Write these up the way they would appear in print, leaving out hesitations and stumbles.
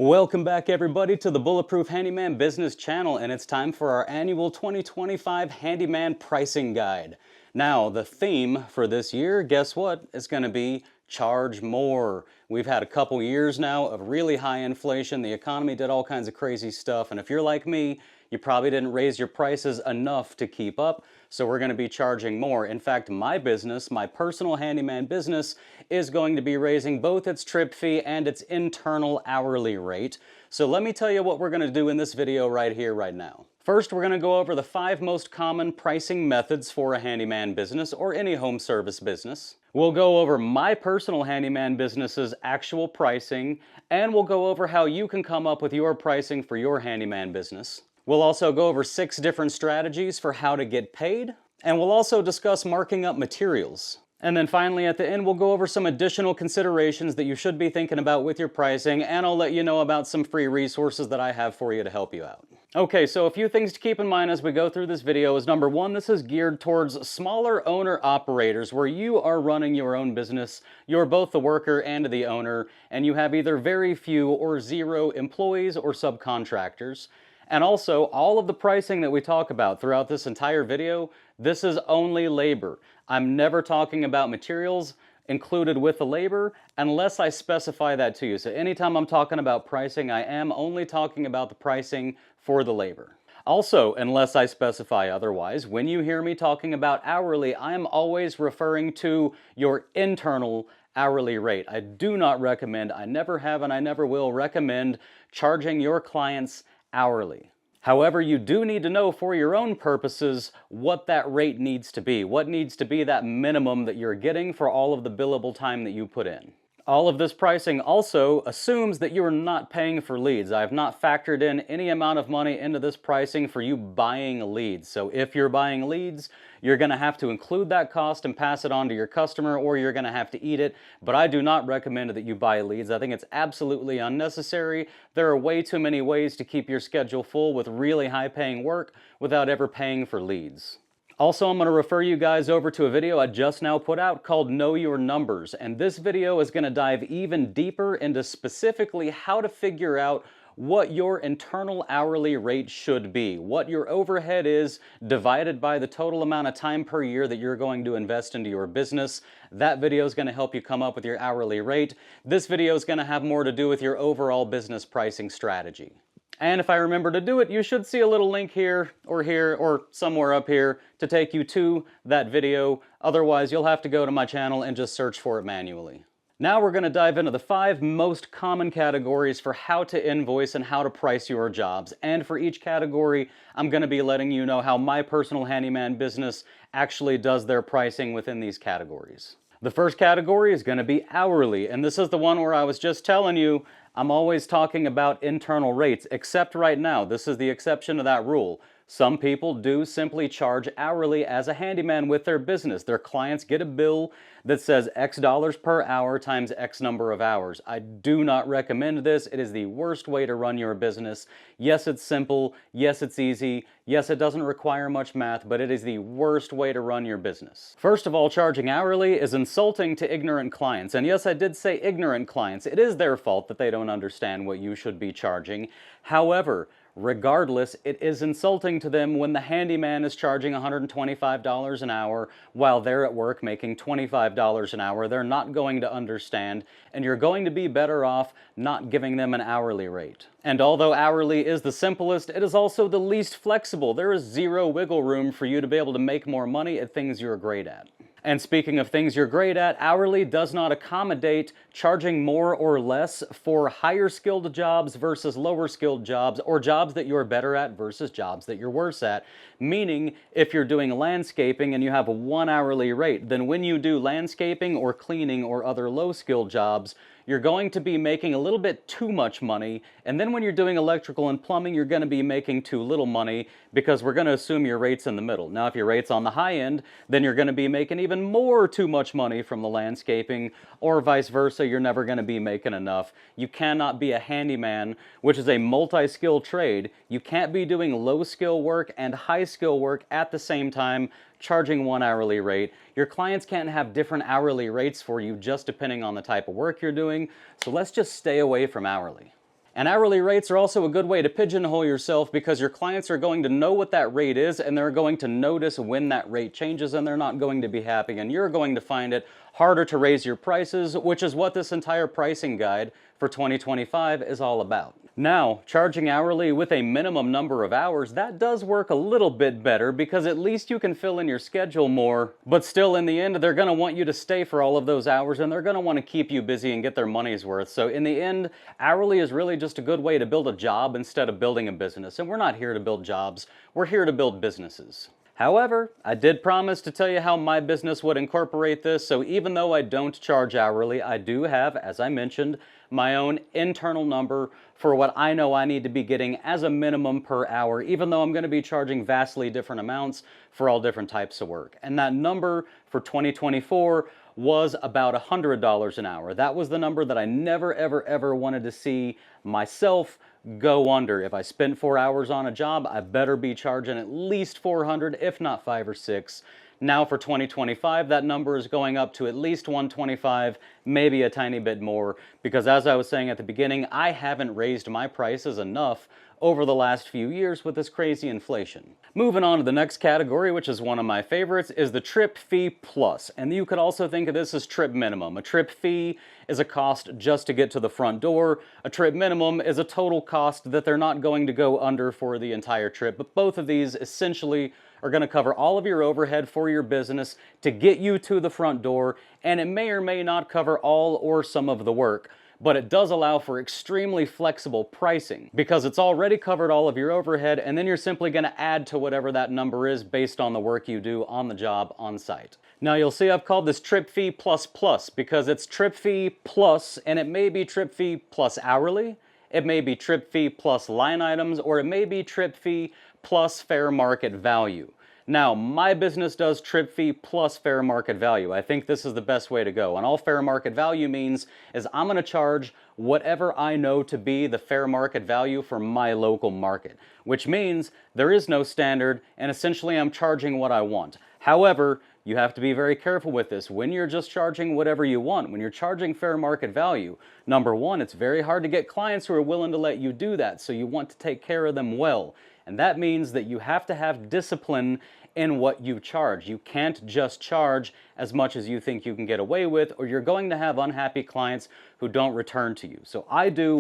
Welcome back everybody to the Bulletproof Handyman Business Channel, and it's time for our annual 2025 Handyman Pricing Guide. Now, the theme for this year, guess what? It's going to be charge more. We've had a couple years now of really high inflation. The economy did all kinds of crazy stuff, and if you're like me, you probably didn't raise your prices enough to keep up, so we're going to be charging more. In fact, my business, my personal handyman business, is going to be raising both its trip fee and its internal hourly rate. So let me tell you what we're going to do in this video right here, right now. First, we're going to go over the 5 most common pricing methods for a handyman business or any home service business. We'll go over my personal handyman business's actual pricing, and we'll go over how you can come up with your pricing for your handyman business. We'll also go over 6 different strategies for how to get paid, and we'll also discuss marking up materials. And then finally at the end, we'll go over some additional considerations that you should be thinking about with your pricing, and I'll let you know about some free resources that I have for you to help you out. Okay, so a few things to keep in mind as we go through this video is number 1, this is geared towards smaller owner-operators where you are running your own business. You're both the worker and the owner, and you have either very few or 0 employees or subcontractors. And also, all of the pricing that we talk about throughout this entire video, this is only labor. I'm never talking about materials included with the labor unless I specify that to you. So anytime I'm talking about pricing, I am only talking about the pricing for the labor. Also, unless I specify otherwise, when you hear me talking about hourly, I am always referring to your internal hourly rate. I do not recommend, I never have and I never will recommend charging your clients hourly. However, you do need to know for your own purposes what that rate needs to be. What needs to be that minimum that you're getting for all of the billable time that you put in. All of this pricing also assumes that you are not paying for leads. I have not factored in any amount of money into this pricing for you buying leads. So if you're buying leads, you're going to have to include that cost and pass it on to your customer, or you're going to have to eat it. But I do not recommend that you buy leads. I think it's absolutely unnecessary. There are way too many ways to keep your schedule full with really high-paying work without ever paying for leads. Also, I'm going to refer you guys over to a video I just now put out called Know Your Numbers, and this video is going to dive even deeper into specifically how to figure out what your internal hourly rate should be, what your overhead is divided by the total amount of time per year that you're going to invest into your business. That video is going to help you come up with your hourly rate. This video is going to have more to do with your overall business pricing strategy. And if I remember to do it, you should see a little link here, or somewhere up here to take you to that video. Otherwise, you'll have to go to my channel and just search for it manually. Now we're going to dive into the 5 most common categories for how to invoice and how to price your jobs. And for each category, I'm going to be letting you know how my personal handyman business actually does their pricing within these categories. The first category is going to be hourly, and this is the one where I was just telling you I'm always talking about internal rates, except right now. This is the exception to that rule. Some people do simply charge hourly as a handyman with their business. Their clients get a bill that says X dollars per hour times X number of hours. I do not recommend this. It is the worst way to run your business. Yes, it's simple. Yes, it's easy. Yes, it doesn't require much math, but it is the worst way to run your business. First of all, charging hourly is insulting to ignorant clients. And yes, I did say ignorant clients. It is their fault that they don't understand what you should be charging. However, regardless, it is insulting to them when the handyman is charging $125 an hour while they're at work making $25 an hour. They're not going to understand, and you're going to be better off not giving them an hourly rate. And although hourly is the simplest, it is also the least flexible. There is 0 wiggle room for you to be able to make more money at things you're great at. And speaking of things you're great at, hourly does not accommodate charging more or less for higher skilled jobs versus lower skilled jobs, or jobs that you're better at versus jobs that you're worse at. Meaning, if you're doing landscaping and you have a 1 hourly rate, then when you do landscaping or cleaning or other low skilled jobs, you're going to be making a little bit too much money, and then when you're doing electrical and plumbing, you're going to be making too little money, because we're going to assume your rate's in the middle. Now, if your rate's on the high end, then you're going to be making even more too much money from the landscaping, or vice versa, you're never going to be making enough. You cannot be a handyman, which is a multi-skill trade. You can't be doing low-skill work and high-skill work at the same time, charging 1 hourly rate. Your clients can't have different hourly rates for you just depending on the type of work you're doing, so let's just stay away from hourly. And hourly rates are also a good way to pigeonhole yourself because your clients are going to know what that rate is and they're going to notice when that rate changes and they're not going to be happy and you're going to find it harder to raise your prices, which is what this entire pricing guide for 2025 is all about. Now, charging hourly with a minimum number of hours, that does work a little bit better because at least you can fill in your schedule more, but still in the end, they're going to want you to stay for all of those hours and they're going to want to keep you busy and get their money's worth. So in the end, hourly is really just a good way to build a job instead of building a business. And we're not here to build jobs, we're here to build businesses. However, I did promise to tell you how my business would incorporate this, so even though I don't charge hourly, I do have, as I mentioned, my own internal number for what I know I need to be getting as a minimum per hour, even though I'm going to be charging vastly different amounts for all different types of work. And that number for 2024 was about $100 an hour. That was the number that I never, ever, ever wanted to see myself go under. If I spent 4 hours on a job, I better be charging at least 400, if not 5 or 6. Now for 2025, that number is going up to at least 125, maybe a tiny bit more, because as I was saying at the beginning, I haven't raised my prices enough over the last few years with this crazy inflation. Moving on to the next category, which is one of my favorites, is the trip fee plus. And you could also think of this as trip minimum. A trip fee is a cost just to get to the front door. A trip minimum is a total cost that they're not going to go under for the entire trip. But both of these essentially are going to cover all of your overhead for your business to get you to the front door, and it may or may not cover all or some of the work. But it does allow for extremely flexible pricing because it's already covered all of your overhead and then you're simply going to add to whatever that number is based on the work you do on the job on site. Now you'll see I've called this trip fee plus plus because it's trip fee plus, and it may be trip fee plus hourly, it may be trip fee plus line items, or it may be trip fee plus fair market value. Now, my business does trip fee plus fair market value. I think this is the best way to go. And all fair market value means is I'm going to charge whatever I know to be the fair market value for my local market, which means there is no standard, and essentially I'm charging what I want. However, you have to be very careful with this. When you're just charging whatever you want, when you're charging fair market value, number one, it's very hard to get clients who are willing to let you do that, so you want to take care of them well. And that means that you have to have discipline in what you charge. You can't just charge as much as you think you can get away with, or you're going to have unhappy clients who don't return to you. So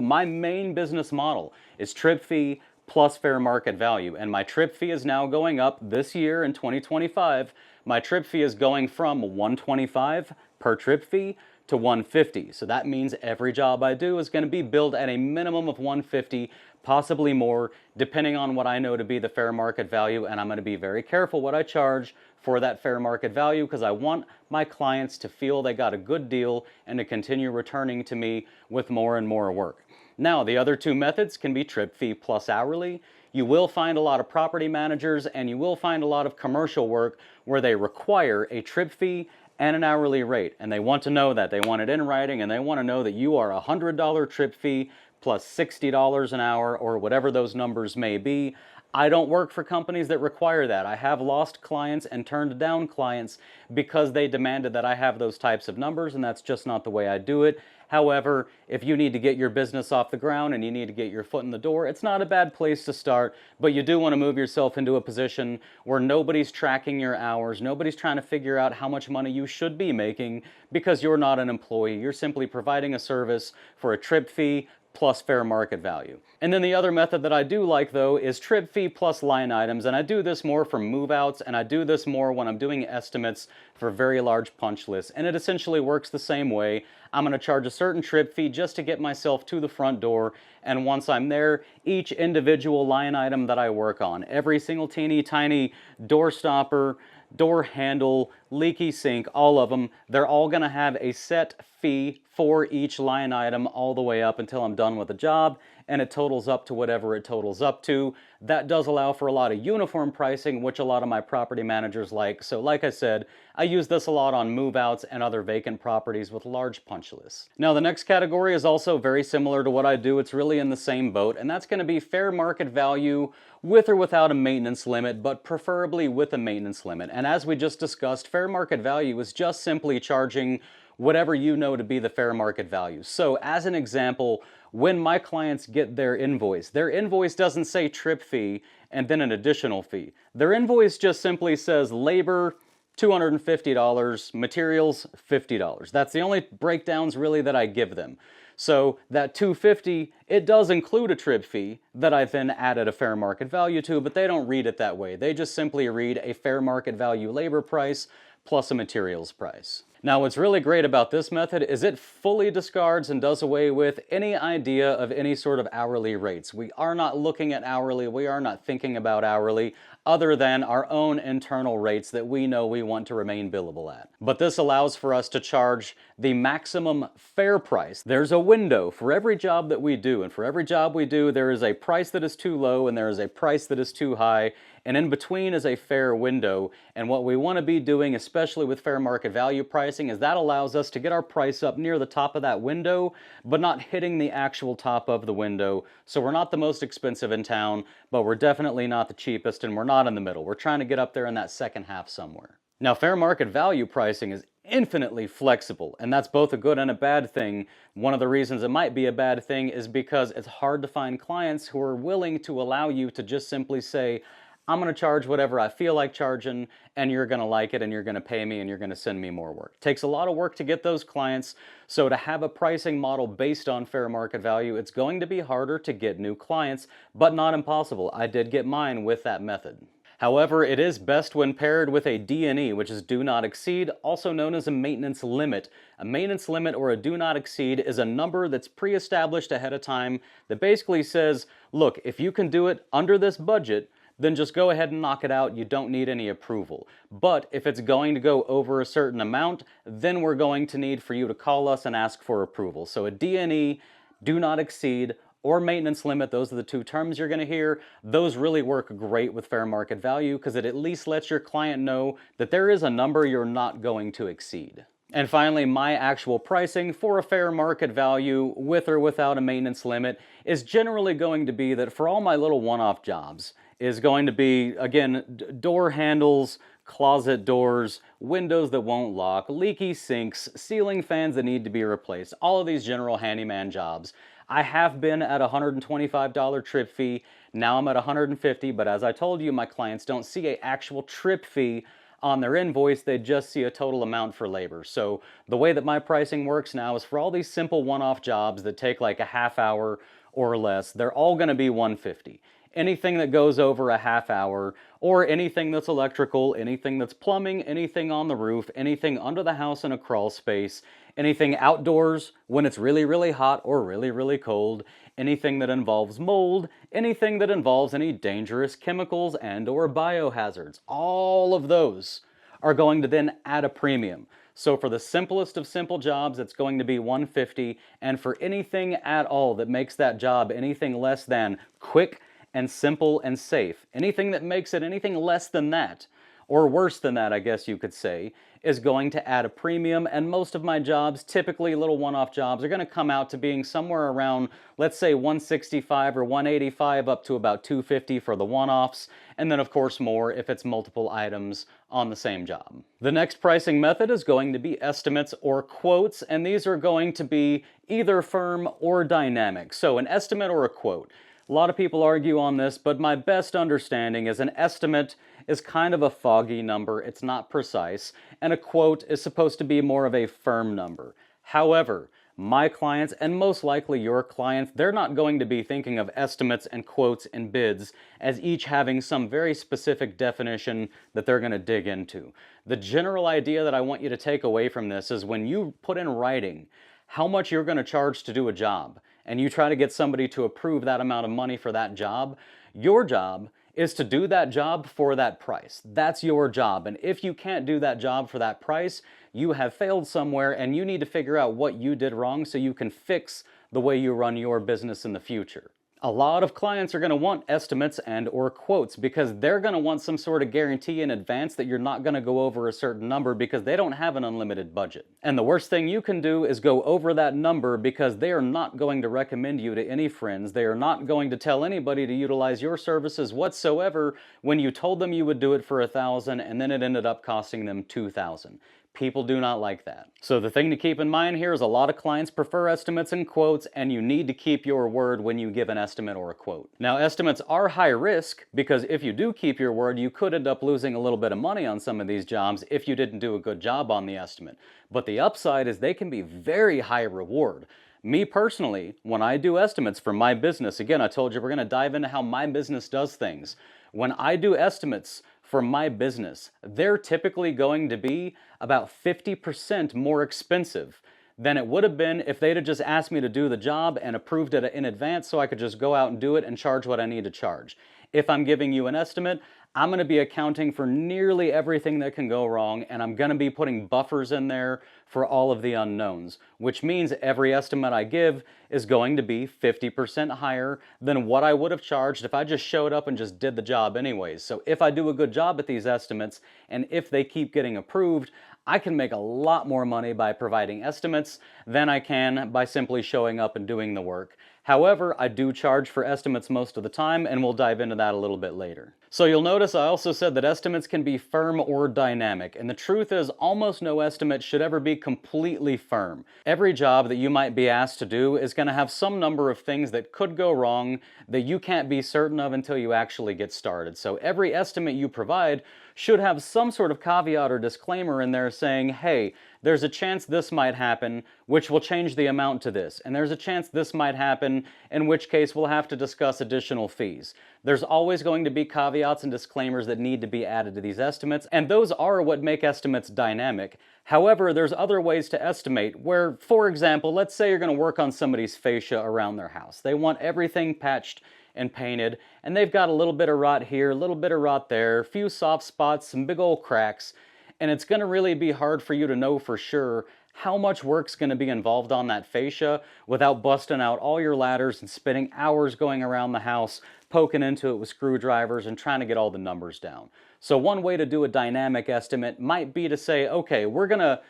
my main business model is trip fee plus fair market value, and my trip fee is now going up this year in 2025. My trip fee is going from $125 per trip fee to $150. So that means every job I do is going to be billed at a minimum of $150, possibly more, depending on what I know to be the fair market value, and I'm going to be very careful what I charge for that fair market value because I want my clients to feel they got a good deal and to continue returning to me with more and more work. Now, the other two methods can be trip fee plus hourly. You will find a lot of property managers and you will find a lot of commercial work where they require a trip fee and an hourly rate, and they want to know that. They want it in writing, and they want to know that you are a $100 trip fee plus $60 an hour, or whatever those numbers may be. I don't work for companies that require that. I have lost clients and turned down clients because they demanded that I have those types of numbers, and that's just not the way I do it. However, if you need to get your business off the ground and you need to get your foot in the door, it's not a bad place to start, but you do want to move yourself into a position where nobody's tracking your hours, nobody's trying to figure out how much money you should be making because you're not an employee. You're simply providing a service for a trip fee plus fair market value. And then the other method that I do like, though, is trip fee plus line items, and I do this more for move-outs, and I do this more when I'm doing estimates for very large punch lists, and it essentially works the same way. I'm going to charge a certain trip fee just to get myself to the front door, and once I'm there, each individual line item that I work on, every single teeny tiny door stopper, door handle, leaky sink, all of them, they're all going to have a set fee for each line item all the way up until I'm done with the job, and it totals up to whatever it totals up to. That does allow for a lot of uniform pricing, which a lot of my property managers like. So like I said, I use this a lot on move-outs and other vacant properties with large punch lists. Now the next category is also very similar to what I do. It's really in the same boat, and that's going to be fair market value with or without a maintenance limit, but preferably with a maintenance limit. And as we just discussed, fair market value is just simply charging whatever you know to be the fair market value. So as an example, when my clients get their invoice. Their invoice doesn't say trip fee and then an additional fee. Their invoice just simply says labor, $250, materials, $50. That's the only breakdowns really that I give them. So that $250, it does include a trip fee that I then added a fair market value to, but they don't read it that way. They just simply read a fair market value labor price plus a materials price. Now, what's really great about this method is it fully discards and does away with any idea of any sort of hourly rates. We are not looking at hourly, we are not thinking about hourly, other than our own internal rates that we know we want to remain billable at. But this allows for us to charge the maximum fair price. There's a window for every job that we do, and for every job we do, there is a price that is too low and there is a price that is too high, and in between is a fair window. And what we want to be doing, especially with fair market value pricing, is that allows us to get our price up near the top of that window, but not hitting the actual top of the window. So we're not the most expensive in town, but we're definitely not the cheapest, and we're not in the middle. We're trying to get up there in that second half somewhere. Now, fair market value pricing is infinitely flexible, and that's both a good and a bad thing. One of the reasons it might be a bad thing is because it's hard to find clients who are willing to allow you to just simply say, I'm going to charge whatever I feel like charging, and you're going to like it, and you're going to pay me, and you're going to send me more work. It takes a lot of work to get those clients, so to have a pricing model based on fair market value, it's going to be harder to get new clients, but not impossible. I did get mine with that method. However, it is best when paired with a D&E, which is do not exceed, also known as a maintenance limit. A maintenance limit or a do not exceed is a number that's pre-established ahead of time that basically says, look, if you can do it under this budget, then just go ahead and knock it out. You don't need any approval. But if it's going to go over a certain amount, then we're going to need for you to call us and ask for approval. So a D&E, do not exceed, or maintenance limit, those are the two terms you're going to hear. Those really work great with fair market value because it at least lets your client know that there is a number you're not going to exceed. And finally, my actual pricing for a fair market value with or without a maintenance limit is generally going to be that for all my little one-off jobs is going to be, again, door handles, closet doors, windows that won't lock, leaky sinks, ceiling fans that need to be replaced, all of these general handyman jobs. I have been at a $125 trip fee, now I'm at $150, but as I told you, my clients don't see an actual trip fee on their invoice, they just see a total amount for labor. So the way that my pricing works now is for all these simple one-off jobs that take like a half hour or less, they're all going to be $150. Anything that goes over a half hour, or anything that's electrical, anything that's plumbing, anything on the roof, anything under the house in a crawl space, anything outdoors when it's really, really hot or really, really cold, anything that involves mold, anything that involves any dangerous chemicals and or biohazards. All of those are going to then add a premium. So for the simplest of simple jobs, it's going to be $150, and for anything at all that makes that job anything less than quick and simple and safe, anything that makes it anything less than that, or worse than that, I guess you could say, is going to add a premium. And most of my jobs, typically little one-off jobs, are going to come out to being somewhere around, let's say, $165 or $185 up to about $250 for the one-offs, and then of course more if it's multiple items on the same job. The next pricing method is going to be estimates or quotes, and these are going to be either firm or dynamic. So an estimate or a quote. A lot of people argue on this, but my best understanding is an estimate is kind of a foggy number, it's not precise, and a quote is supposed to be more of a firm number. However, my clients, and most likely your clients, they're not going to be thinking of estimates and quotes and bids as each having some very specific definition that they're going to dig into. The general idea that I want you to take away from this is when you put in writing how much you're going to charge to do a job, and you try to get somebody to approve that amount of money for that job, your job is to do that job for that price. That's your job. And if you can't do that job for that price, you have failed somewhere, and you need to figure out what you did wrong so you can fix the way you run your business in the future. A lot of clients are going to want estimates and or quotes because they're going to want some sort of guarantee in advance that you're not going to go over a certain number because they don't have an unlimited budget. And the worst thing you can do is go over that number because they are not going to recommend you to any friends. They are not going to tell anybody to utilize your services whatsoever when you told them you would do it for $1,000 and then it ended up costing them $2,000. People do not like that. So the thing to keep in mind here is a lot of clients prefer estimates and quotes, and you need to keep your word when you give an estimate or a quote. Now, estimates are high risk because if you do keep your word, you could end up losing a little bit of money on some of these jobs if you didn't do a good job on the estimate. But the upside is they can be very high reward. Me personally, when I do estimates for my business, again, I told you we're going to dive into how my business does things. When I do estimates for my business, they're typically going to be about 50% more expensive than it would have been if they'd have just asked me to do the job and approved it in advance so I could just go out and do it and charge what I need to charge. If I'm giving you an estimate, I'm going to be accounting for nearly everything that can go wrong, and I'm going to be putting buffers in there for all of the unknowns, which means every estimate I give is going to be 50% higher than what I would have charged if I just showed up and just did the job anyways. So if I do a good job at these estimates, and if they keep getting approved, I can make a lot more money by providing estimates than I can by simply showing up and doing the work. However, I do charge for estimates most of the time, and we'll dive into that a little bit later. So you'll notice I also said that estimates can be firm or dynamic, and the truth is almost no estimate should ever be completely firm. Every job that you might be asked to do is going to have some number of things that could go wrong that you can't be certain of until you actually get started. So every estimate you provide should have some sort of caveat or disclaimer in there saying, hey, there's a chance this might happen, which will change the amount to this. And there's a chance this might happen, in which case we'll have to discuss additional fees. There's always going to be caveats and disclaimers that need to be added to these estimates, and those are what make estimates dynamic. However, there's other ways to estimate where, for example, let's say you're going to work on somebody's fascia around their house. They want everything patched and painted, and they've got a little bit of rot here, a little bit of rot there, a few soft spots, some big old cracks, and it's going to really be hard for you to know for sure how much work's going to be involved on that fascia without busting out all your ladders and spending hours going around the house, poking into it with screwdrivers and trying to get all the numbers down. So one way to do a dynamic estimate might be to say, okay, we're gonna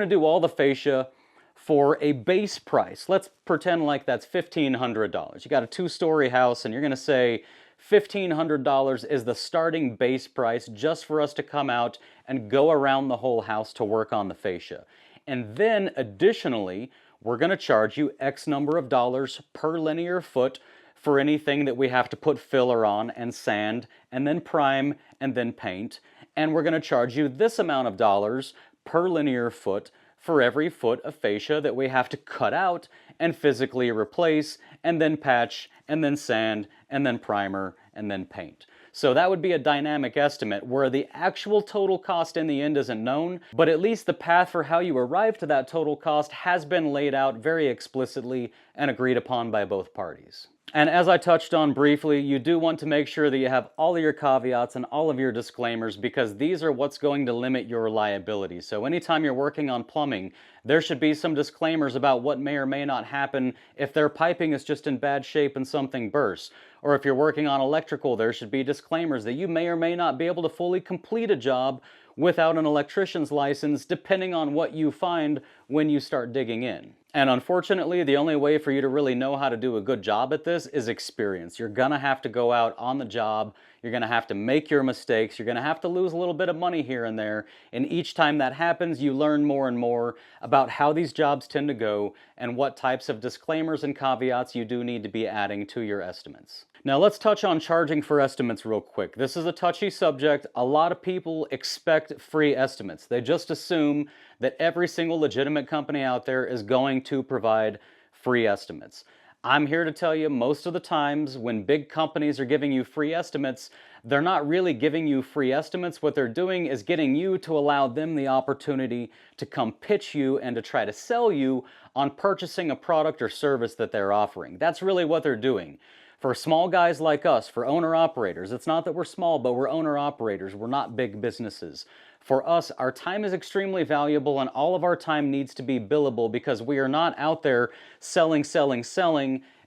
do all the fascia for a base price. Let's pretend like that's $1,500. You got a 2-story house and you're gonna say $1,500 is the starting base price just for us to come out and go around the whole house to work on the fascia. And then additionally, we're gonna charge you X number of dollars per linear foot for anything that we have to put filler on and sand and then prime and then paint. And we're gonna charge you this amount of dollars per linear foot for every foot of fascia that we have to cut out and physically replace and then patch and then sand and then primer and then paint. So that would be a dynamic estimate where the actual total cost in the end isn't known, but at least the path for how you arrive to that total cost has been laid out very explicitly and agreed upon by both parties. And as I touched on briefly, you do want to make sure that you have all of your caveats and all of your disclaimers because these are what's going to limit your liability. So anytime you're working on plumbing, there should be some disclaimers about what may or may not happen if their piping is just in bad shape and something bursts. Or if you're working on electrical, there should be disclaimers that you may or may not be able to fully complete a job without an electrician's license, depending on what you find when you start digging in. And unfortunately, the only way for you to really know how to do a good job at this is experience. You're gonna have to go out on the job, you're gonna have to make your mistakes, you're gonna have to lose a little bit of money here and there, and each time that happens, you learn more and more about how these jobs tend to go and what types of disclaimers and caveats you do need to be adding to your estimates. Now let's touch on charging for estimates real quick. This is a touchy subject. A lot of people expect free estimates. They just assume that every single legitimate company out there is going to provide free estimates. I'm here to tell you most of the times when big companies are giving you free estimates, they're not really giving you free estimates. What they're doing is getting you to allow them the opportunity to come pitch you and to try to sell you on purchasing a product or service that they're offering. That's really what they're doing. For small guys like us, for owner-operators, it's not that we're small, but we're owner-operators. We're not big businesses. For us, our time is extremely valuable and all of our time needs to be billable because we are not out there selling,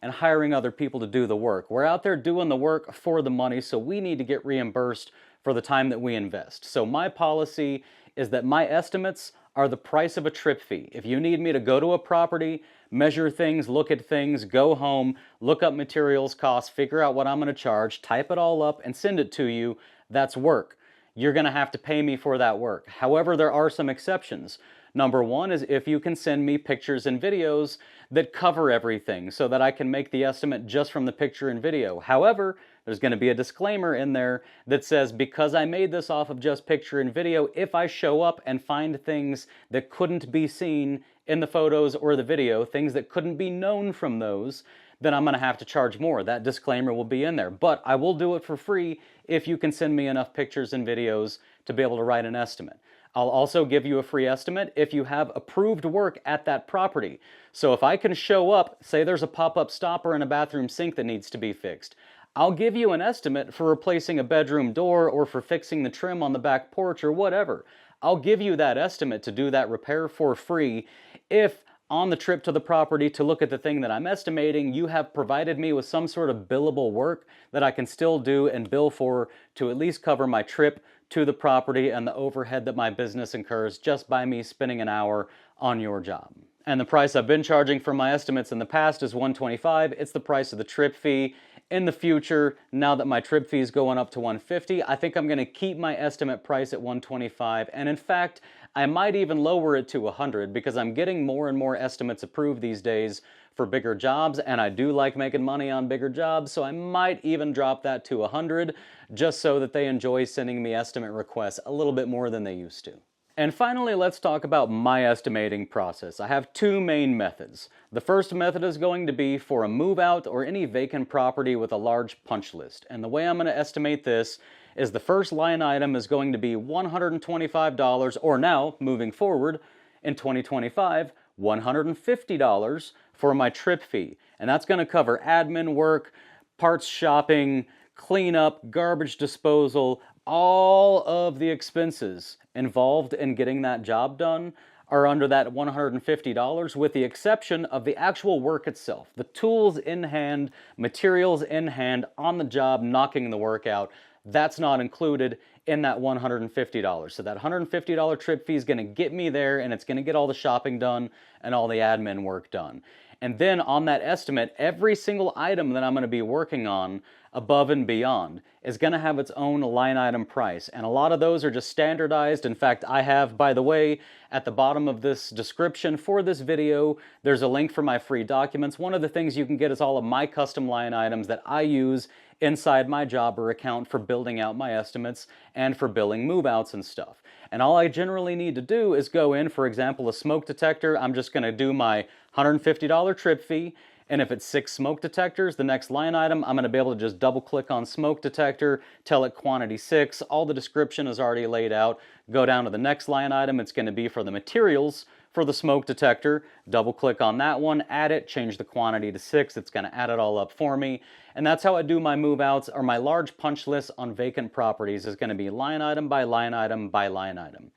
and hiring other people to do the work. We're out there doing the work for the money, so we need to get reimbursed for the time that we invest. So my policy is that my estimates are the price of a trip fee. If you need me to go to a property, measure things, look at things, go home, look up materials costs, figure out what I'm going to charge, type it all up and send it to you, that's work. you're going to have to pay me for that work. However, there are some exceptions. Number one is if you can send me pictures and videos that cover everything so that I can make the estimate just from the picture and video. However, there's going to be a disclaimer in there that says because I made this off of just picture and video, if I show up and find things that couldn't be seen in the photos or the video, things that couldn't be known from those, then I'm going to have to charge more. That disclaimer will be in there. But I will do it for free if you can send me enough pictures and videos to be able to write an estimate. I'll also give you a free estimate if you have approved work at that property. So if I can show up, say there's a pop-up stopper in a bathroom sink that needs to be fixed, I'll give you an estimate for replacing a bedroom door or for fixing the trim on the back porch or whatever. I'll give you that estimate to do that repair for free if on the trip to the property to look at the thing that I'm estimating, you have provided me with some sort of billable work that I can still do and bill for to at least cover my trip to the property and the overhead that my business incurs just by me spending an hour on your job. And the price I've been charging for my estimates in the past is $125. It's the price of the trip fee. In the future, now that my trip fee is going up to $150, I think I'm going to keep my estimate price at $125. And in fact, I might even lower it to $100 because I'm getting more and more estimates approved these days for bigger jobs, and I do like making money on bigger jobs, so I might even drop that to $100 just so that they enjoy sending me estimate requests a little bit more than they used to. And finally, let's talk about my estimating process. I have two main methods. The first method is going to be for a move out or any vacant property with a large punch list. And the way I'm going to estimate this is the first line item is going to be $125, or now, moving forward, in 2025, $150 for my trip fee. And that's going to cover admin work, parts shopping, cleanup, garbage disposal, all of the expenses involved in getting that job done are under that $150 with the exception of the actual work itself. The tools in hand, materials in hand, on the job, knocking the work out, that's not included in that $150. So that $150 trip fee is going to get me there and it's going to get all the shopping done and all the admin work done. And then on that estimate, every single item that I'm going to be working on above and beyond is going to have its own line item price. And a lot of those are just standardized. In fact, I have, by the way, at the bottom of this description for this video, there's a link for my free documents. One of the things you can get is all of my custom line items that I use inside my Jobber account for building out my estimates and for billing move-outs and stuff. And all I generally need to do is go in, for example, a smoke detector. I'm just going to do my $150 trip fee. And if it's 6 smoke detectors, the next line item, I'm going to be able to just double click on smoke detector, tell it quantity 6. All the description is already laid out. Go down to the next line item. It's going to be for the materials for the smoke detector. Double click on that one, add it, change the quantity to 6. It's going to add it all up for me. And that's how I do my move outs, or my large punch list on vacant properties is going to be line item by line item by line item.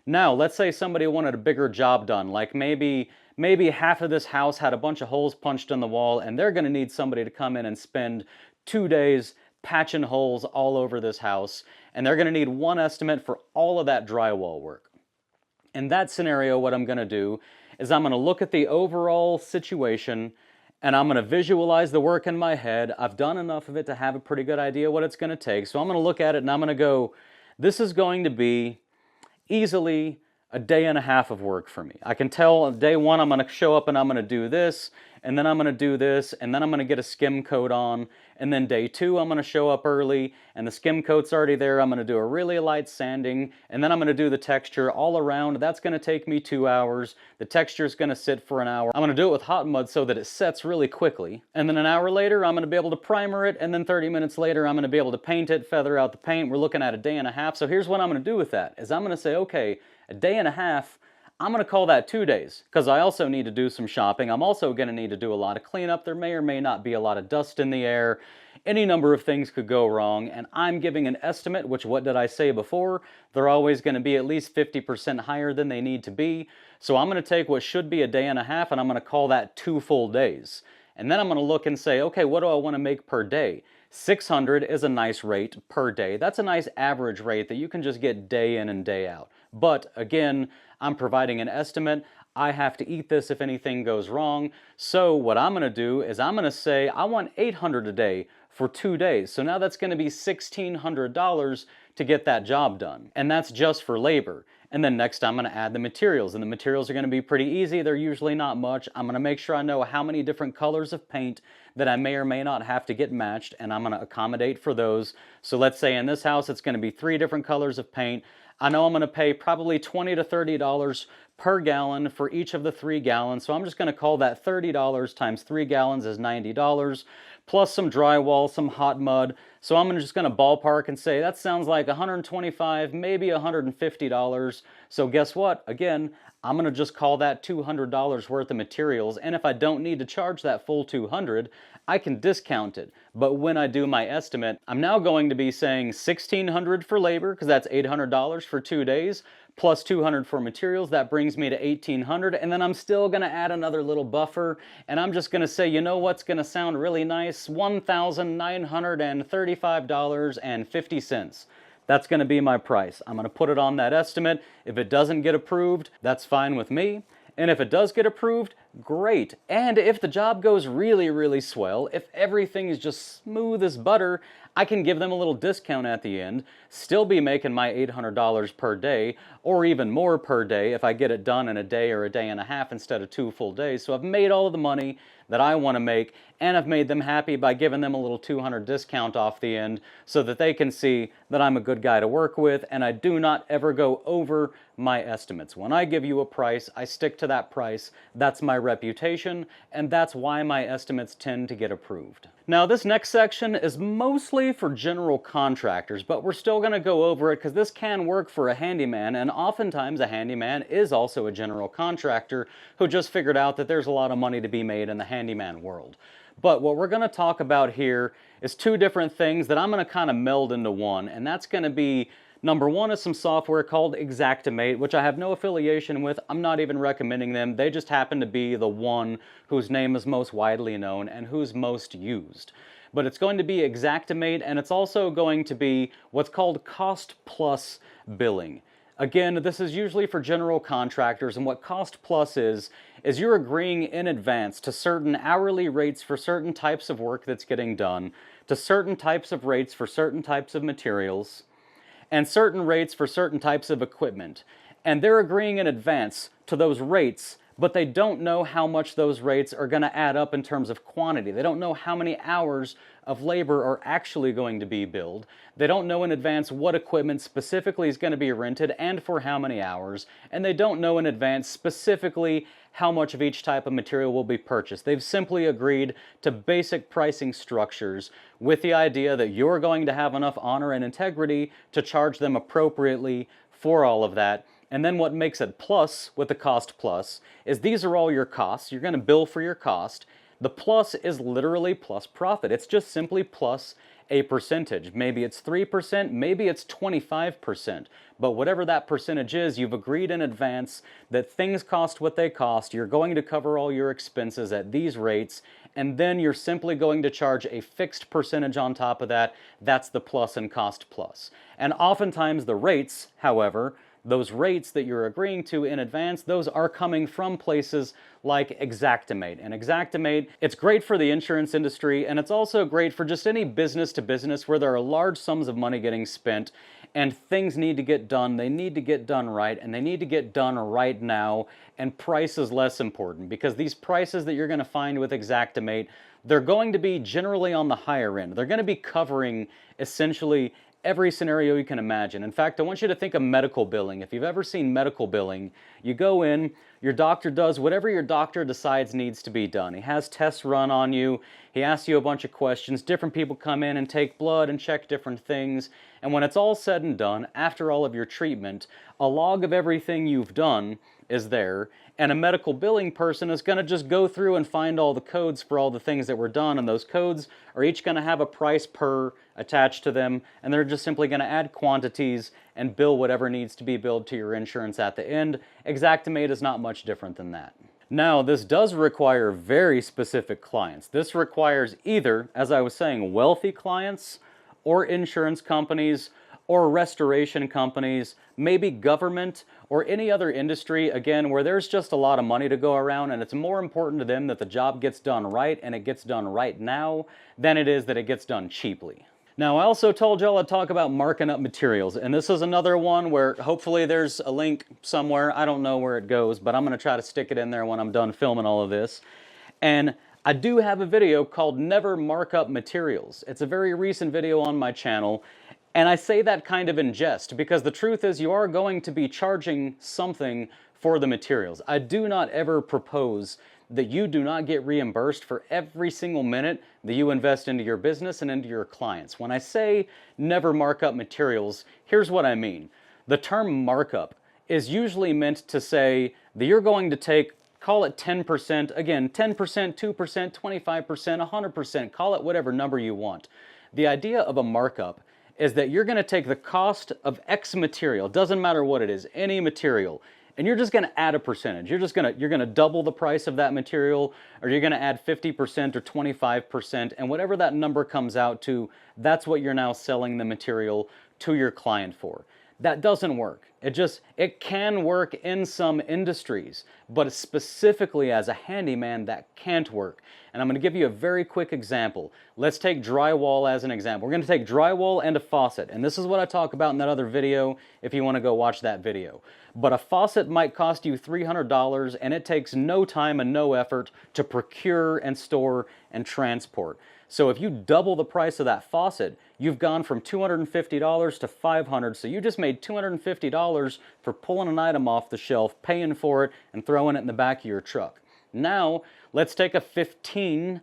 Now, let's say somebody wanted a bigger job done, like maybe half of this house had a bunch of holes punched in the wall and they're going to need somebody to come in and spend 2 days patching holes all over this house, and they're going to need one estimate for all of that drywall work. In that scenario, what I'm going to do is I'm going to look at the overall situation and I'm going to visualize the work in my head. I've done enough of it to have a pretty good idea what it's going to take. So I'm going to look at it and I'm going to go, this is going to be easily a day and a half of work for me. I can tell day one I'm going to show up and I'm going to do this, and then I'm going to do this, and then I'm going to get a skim coat on, and then day two I'm going to show up early and the skim coat's already there. I'm going to do a really light sanding, and then I'm going to do the texture all around. That's going to take me 2 hours. The texture's going to sit for an hour. I'm going to do it with hot mud so that it sets really quickly, and then an hour later I'm going to be able to primer it, and then 30 minutes later I'm going to be able to paint it, feather out the paint. We're looking at a day and a half. So here's what I'm going to do with that, is I'm going to say, okay, a day and a half, I'm going to call that 2 days, because I also need to do some shopping. I'm also going to need to do a lot of cleanup. There may or may not be a lot of dust in the air. Any number of things could go wrong, and I'm giving an estimate, which, what did I say before? They're always going to be at least 50% higher than they need to be. So I'm going to take what should be a day and a half, and I'm going to call that 2 full days. And then I'm going to look and say, okay, what do I want to make per day? 600 is a nice rate per day. That's a nice average rate that you can just get day in and day out. But again, I'm providing an estimate. I have to eat this if anything goes wrong. So what I'm gonna do is I'm gonna say I want $800 a day for 2 days. So now that's gonna be $1,600 to get that job done. And that's just for labor. And then next I'm gonna add the materials, and the materials are gonna be pretty easy. They're usually not much. I'm gonna make sure I know how many different colors of paint that I may or may not have to get matched, and I'm gonna accommodate for those. So let's say in this house it's gonna be 3 different colors of paint. I know I'm gonna pay probably $20 to $30 per gallon for each of the 3 gallons. So I'm just gonna call that $30 times 3 gallons is $90, plus some drywall, some hot mud. So I'm just gonna ballpark and say that sounds like $125, maybe $150. So guess what? Again, I'm gonna just call that $200 worth of materials, and if I don't need to charge that full $200, I can discount it. But when I do my estimate, I'm now going to be saying $1,600 for labor, because that's $800 for 2 days, plus $200 for materials. That brings me to $1,800, and then I'm still gonna add another little buffer, and I'm just gonna say, you know what's gonna sound really nice? $1,935.50. That's going to be my price. I'm going to put it on that estimate. If it doesn't get approved, that's fine with me. And if it does get approved, great. And if the job goes really, really swell, if everything is just smooth as butter, I can give them a little discount at the end, still be making my $800 per day, or even more per day if I get it done in a day or a day and a half instead of 2 full days. So I've made all of the money that I want to make, and I've made them happy by giving them a little $200 discount off the end so that they can see that I'm a good guy to work with, and I do not ever go over my estimates. When I give you a price, I stick to that price. That's my reputation, and that's why my estimates tend to get approved. Now, this next section is mostly for general contractors, but we're still going to go over it because this can work for a handyman, and oftentimes a handyman is also a general contractor who just figured out that there's a lot of money to be made in the handyman world. But what we're going to talk about here is 2 different things that I'm going to kind of meld into one, and that's going to be number 1 is some software called Xactimate, which I have no affiliation with. I'm not even recommending them. They just happen to be the one whose name is most widely known and who's most used. But it's going to be Xactimate, and it's also going to be what's called cost plus billing. Again, this is usually for general contractors, and what cost plus is you're agreeing in advance to certain hourly rates for certain types of work that's getting done, to certain types of rates for certain types of materials, and certain rates for certain types of equipment. And they're agreeing in advance to those rates, but they don't know how much those rates are going to add up in terms of quantity. They don't know how many hours of labor are actually going to be billed. They don't know in advance what equipment specifically is going to be rented and for how many hours. And they don't know in advance specifically how much of each type of material will be purchased. They've simply agreed to basic pricing structures with the idea that you're going to have enough honor and integrity to charge them appropriately for all of that. And then what makes it plus with the cost plus is these are all your costs. You're going to bill for your cost. The plus is literally plus profit. It's just simply plus a percentage. Maybe it's 3%, maybe it's 25%. But whatever that percentage is, you've agreed in advance that things cost what they cost. You're going to cover all your expenses at these rates, and then you're simply going to charge a fixed percentage on top of that. That's the plus and cost plus. And oftentimes the rates, however, those rates that you're agreeing to in advance, those are coming from places like Xactimate. And Xactimate, it's great for the insurance industry, and it's also great for just any business to business where there are large sums of money getting spent and things need to get done. They need to get done right, and they need to get done right now, and price is less important because these prices that you're going to find with Xactimate, they're going to be generally on the higher end. They're going to be covering essentially every scenario you can imagine. In fact, I want you to think of medical billing. If you've ever seen medical billing, you go in, your doctor does whatever your doctor decides needs to be done. He has tests run on you, he asks you a bunch of questions, different people come in and take blood and check different things, and when it's all said and done, after all of your treatment, a log of everything you've done is there, and a medical billing person is going to just go through and find all the codes for all the things that were done, and those codes are each going to have a price per attached to them, and they're just simply going to add quantities and bill whatever needs to be billed to your insurance at the end. Xactimate is not much different than that. Now, this does require very specific clients. This requires either, as I was saying, wealthy clients or insurance companies or restoration companies, maybe government, or any other industry, again, where there's just a lot of money to go around and it's more important to them that the job gets done right and it gets done right now than it is that it gets done cheaply. Now, I also told y'all I'd talk about marking up materials, and this is another one where hopefully there's a link somewhere. I don't know where it goes, but I'm going to try to stick it in there when I'm done filming all of this. And I do have a video called Never Mark Up Materials. It's a very recent video on my channel, and I say that kind of in jest because the truth is you are going to be charging something for the materials. I do not ever propose that you do not get reimbursed for every single minute that you invest into your business and into your clients. When I say never mark up materials, here's what I mean. The term markup is usually meant to say that you're going to take, call it 10%, again, 10%, 2%, 25%, 100%, call it whatever number you want. The idea of a markup is that you're going to take the cost of X material, doesn't matter what it is, any material, and you're just going to add a percentage. You're going to double the price of that material, or you're going to add 50% or 25%, and whatever that number comes out to, that's what you're now selling the material to your client for. That doesn't work. It can work in some industries, but specifically as a handyman, that can't work. And I'm going to give you a very quick example. Let's take drywall as an example. We're going to take drywall and a faucet, and this is what I talk about in that other video if you want to go watch that video. But a faucet might cost you $300, and it takes no time and no effort to procure and store and transport. So if you double the price of that faucet, you've gone from $250 to $500, so you just made $250 for pulling an item off the shelf, paying for it, and throwing it in the back of your truck. Now, let's take a $15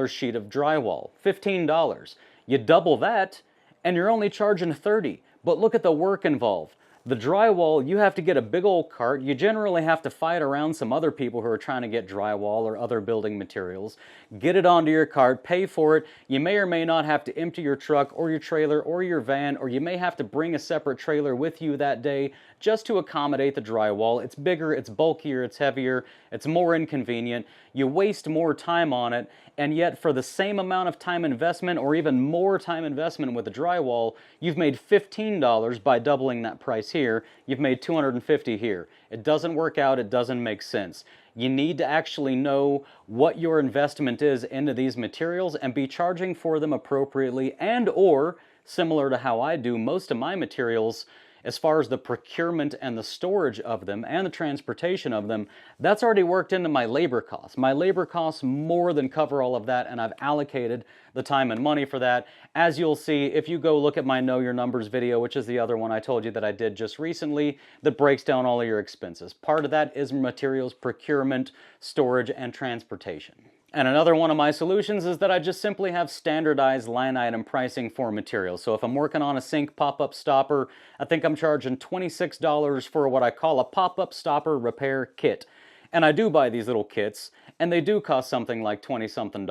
sheet of drywall. $15. You double that, and you're only charging $30. But look at the work involved. The drywall, you have to get a big old cart. You generally have to fight around some other people who are trying to get drywall or other building materials. Get it onto your cart, pay for it. You may or may not have to empty your truck or your trailer or your van, or you may have to bring a separate trailer with you that day just to accommodate the drywall. It's bigger, it's bulkier, it's heavier, it's more inconvenient. You waste more time on it, and yet for the same amount of time investment or even more time investment with the drywall, you've made $15 by doubling that price here. You've made $250 here. It doesn't work out. It doesn't make sense. You need to actually know what your investment is into these materials and be charging for them appropriately, and or similar to how I do most of my materials, as far as the procurement and the storage of them and the transportation of them, that's already worked into my labor costs. My labor costs more than cover all of that, and I've allocated the time and money for that. As you'll see, if you go look at my Know Your Numbers video, which is the other one I told you that I did just recently, that breaks down all of your expenses. Part of that is materials procurement, storage, and transportation. And another one of my solutions is that I just simply have standardized line item pricing for materials. So if I'm working on a sink pop-up stopper, I think I'm charging $26 for what I call a pop-up stopper repair kit. And I do buy these little kits, and they do cost something like $20-something,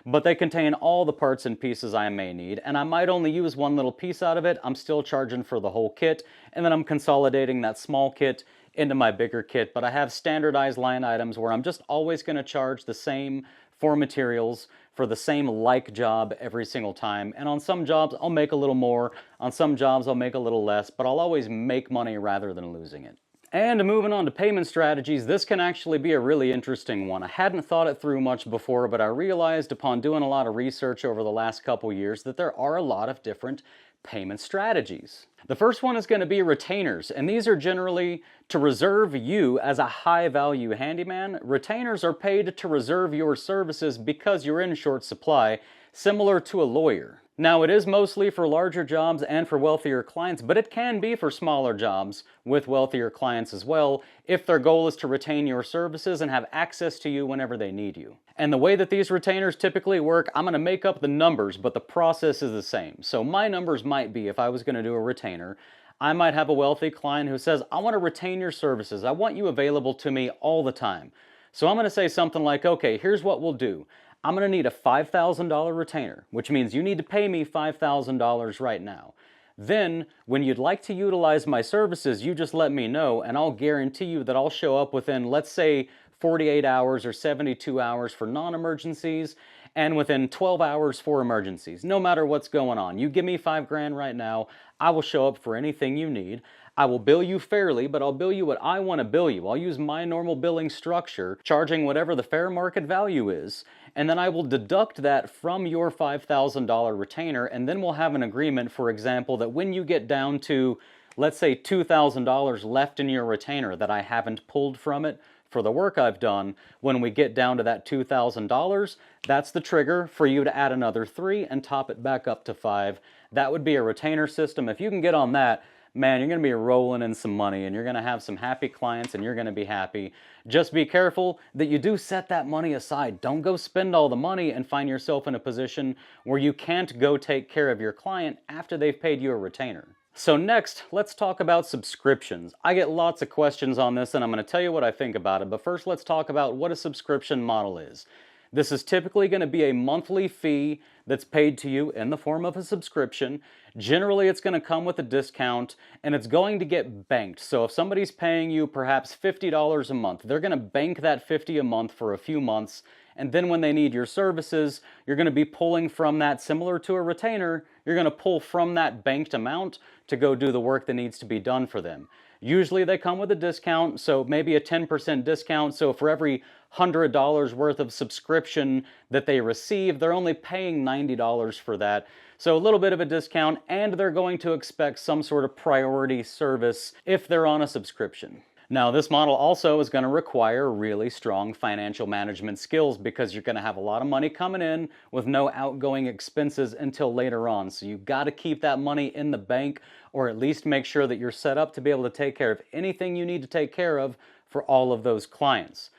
but they contain all the parts and pieces I may need, and I might only use one little piece out of it. I'm still charging for the whole kit, and then I'm consolidating that small kit into my bigger kit, but I have standardized line items where I'm just always going to charge the same for materials for the same like job every single time. And on some jobs, I'll make a little more. On some jobs, I'll make a little less, but I'll always make money rather than losing it. And moving on to payment strategies, this can actually be a really interesting one. I hadn't thought it through much before, but I realized upon doing a lot of research over the last couple years that there are a lot of different payment strategies. The first one is going to be retainers, and these are generally to reserve you as a high-value handyman. Retainers are paid to reserve your services because you're in short supply, similar to a lawyer. Now, it is mostly for larger jobs and for wealthier clients, but it can be for smaller jobs with wealthier clients as well, if their goal is to retain your services and have access to you whenever they need you. And the way that these retainers typically work, I'm going to make up the numbers, but the process is the same. So my numbers might be, if I was going to do a retainer, I might have a wealthy client who says, I want to retain your services. I want you available to me all the time. So I'm going to say something like, okay, here's what we'll do. I'm going to need a $5,000 retainer, which means you need to pay me $5,000 right now. Then, when you'd like to utilize my services, you just let me know, and I'll guarantee you that I'll show up within, let's say, 48 hours or 72 hours for non-emergencies, and within 12 hours for emergencies. No matter what's going on, you give me $5,000 right now, I will show up for anything you need. I will bill you fairly, but I'll bill you what I want to bill you. I'll use my normal billing structure, charging whatever the fair market value is, and then I will deduct that from your $5,000 retainer, and then we'll have an agreement, for example, that when you get down to, let's say, $2,000 left in your retainer that I haven't pulled from it for the work I've done, when we get down to that $2,000, that's the trigger for you to add another 3 and top it back up to 5. That would be a retainer system. If you can get on that, man, you're going to be rolling in some money and you're going to have some happy clients and you're going to be happy. Just be careful that you do set that money aside. Don't go spend all the money and find yourself in a position where you can't go take care of your client after they've paid you a retainer. So next, let's talk about subscriptions. I get lots of questions on this and I'm going to tell you what I think about it, but first let's talk about what a subscription model is. This is typically going to be a monthly fee that's paid to you in the form of a subscription. Generally, it's going to come with a discount and it's going to get banked. So if somebody's paying you perhaps $50 a month, they're going to bank that $50 a month for a few months. And then when they need your services, you're going to be pulling from that, similar to a retainer, you're going to pull from that banked amount to go do the work that needs to be done for them. Usually they come with a discount, so maybe a 10% discount. So for every $100 worth of subscription that they receive, they're only paying $90 for that. So a little bit of a discount, and they're going to expect some sort of priority service if they're on a subscription. Now, this model also is going to require really strong financial management skills because you're going to have a lot of money coming in with no outgoing expenses until later on. So you've got to keep that money in the bank, or at least make sure that you're set up to be able to take care of anything you need to take care of for all of those clients.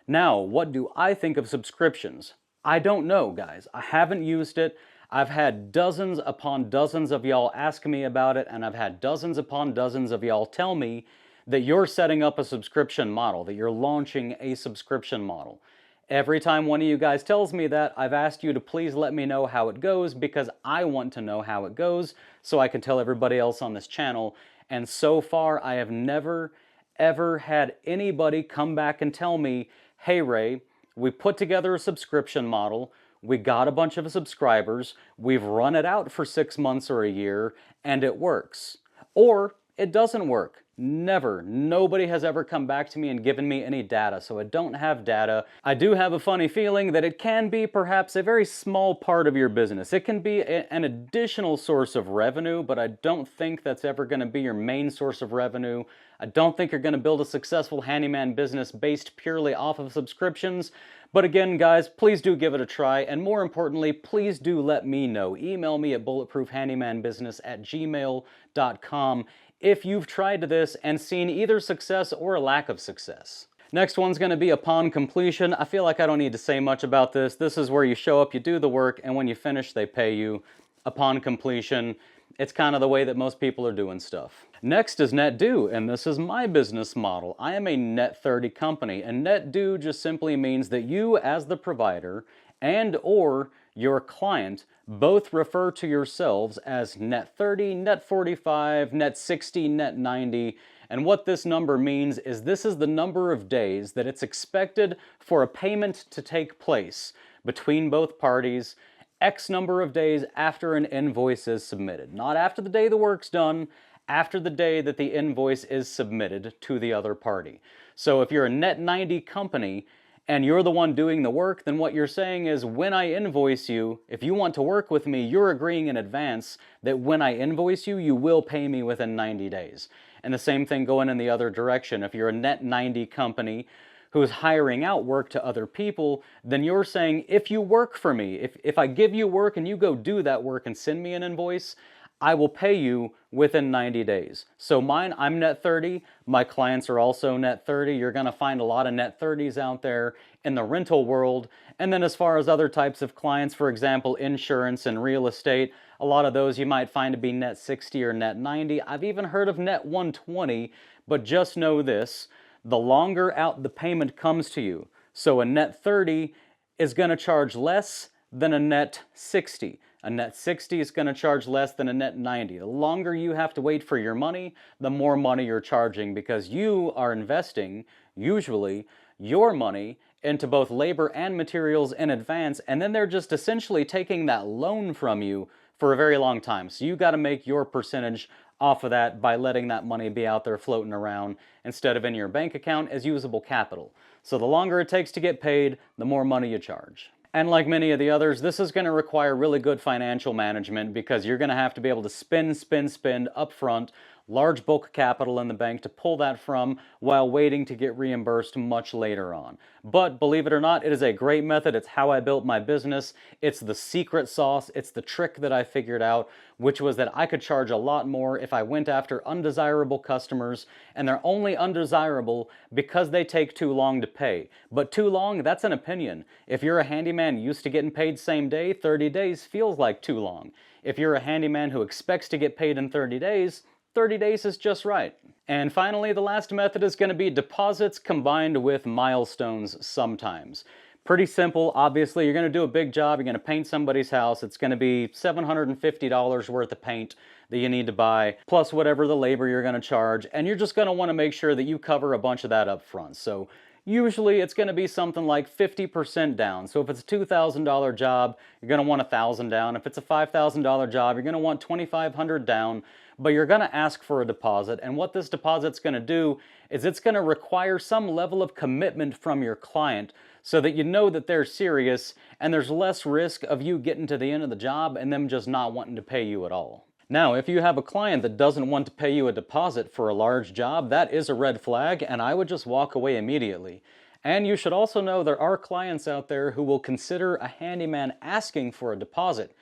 Now, what do I think of subscriptions? I don't know, guys. I haven't used it. I've had dozens upon dozens of y'all ask me about it, and I've had dozens upon dozens of y'all tell me that you're setting up a subscription model, that you're launching a subscription model. Every time one of you guys tells me that, I've asked you to please let me know how it goes, because I want to know how it goes so I can tell everybody else on this channel. And so far, I have never, ever had anybody come back and tell me, hey Ray, we put together a subscription model, we got a bunch of subscribers, we've run it out for 6 months or a year, and it works. Or it doesn't work. Never. Nobody has ever come back to me and given me any data, so I don't have data. I do have a funny feeling that it can be perhaps a very small part of your business. It can be an additional source of revenue, but I don't think that's ever going to be your main source of revenue. I don't think you're going to build a successful handyman business based purely off of subscriptions. But again, guys, please do give it a try, and more importantly, please do let me know. Email me at bulletproofhandymanbusiness@gmail.com if you've tried this and seen either success or a lack of success. Next one's going to be upon completion. I feel like I don't need to say much about this. This is where you show up, you do the work, and when you finish, they pay you upon completion. It's kind of the way that most people are doing stuff. Next is net due, and this is my business model. I am a net 30 company, and net due just simply means that you as the provider and or your client both refer to yourselves as net 30, net 45, net 60, net 90. And what this number means is this is the number of days that it's expected for a payment to take place between both parties, X number of days after an invoice is submitted. Not after the day the work's done, after the day that the invoice is submitted to the other party. So if you're a net 90 company and you're the one doing the work, then what you're saying is when I invoice you, if you want to work with me, you're agreeing in advance that when I invoice you, you will pay me within 90 days. And the same thing going in the other direction. If you're a net 90 company who's hiring out work to other people, then you're saying, if you work for me, if I give you work and you go do that work and send me an invoice, I will pay you within 90 days. So mine, I'm net 30. My clients are also net 30. You're going to find a lot of net 30s out there in the rental world. And then as far as other types of clients, for example, insurance and real estate, a lot of those you might find to be net 60 or net 90. I've even heard of net 120, but just know this, the longer out the payment comes to you. So a net 30 is going to charge less than a net 60. A net 60 is going to charge less than a net 90. The longer you have to wait for your money, the more money you're charging, because you are investing, usually, your money into both labor and materials in advance, and then they're just essentially taking that loan from you for a very long time. So you got to make your percentage off of that by letting that money be out there floating around instead of in your bank account as usable capital. So the longer it takes to get paid, the more money you charge. And like many of the others, this is going to require really good financial management because you're going to have to be able to spend upfront, large bulk capital in the bank to pull that from while waiting to get reimbursed much later on. But believe it or not, it is a great method. It's how I built my business. It's the secret sauce. It's the trick that I figured out, which was that I could charge a lot more if I went after undesirable customers, and they're only undesirable because they take too long to pay. But too long, that's an opinion. If you're a handyman used to getting paid same day, 30 days feels like too long. If you're a handyman who expects to get paid in 30 days, 30 days is just right. And finally, the last method is going to be deposits combined with milestones sometimes. Pretty simple. Obviously, you're going to do a big job. You're going to paint somebody's house. It's going to be $750 worth of paint that you need to buy, plus whatever the labor you're going to charge. And you're just going to want to make sure that you cover a bunch of that up front. So usually it's going to be something like 50% down. So if it's a $2,000 job, you're going to want $1,000 down. If it's a $5,000 job, you're going to want $2,500 down. But you're going to ask for a deposit, and what this deposit's going to do is it's going to require some level of commitment from your client so that you know that they're serious and there's less risk of you getting to the end of the job and them just not wanting to pay you at all. Now, if you have a client that doesn't want to pay you a deposit for a large job, that is a red flag, and I would just walk away immediately. And you should also know there are clients out there who will consider a handyman asking for a deposit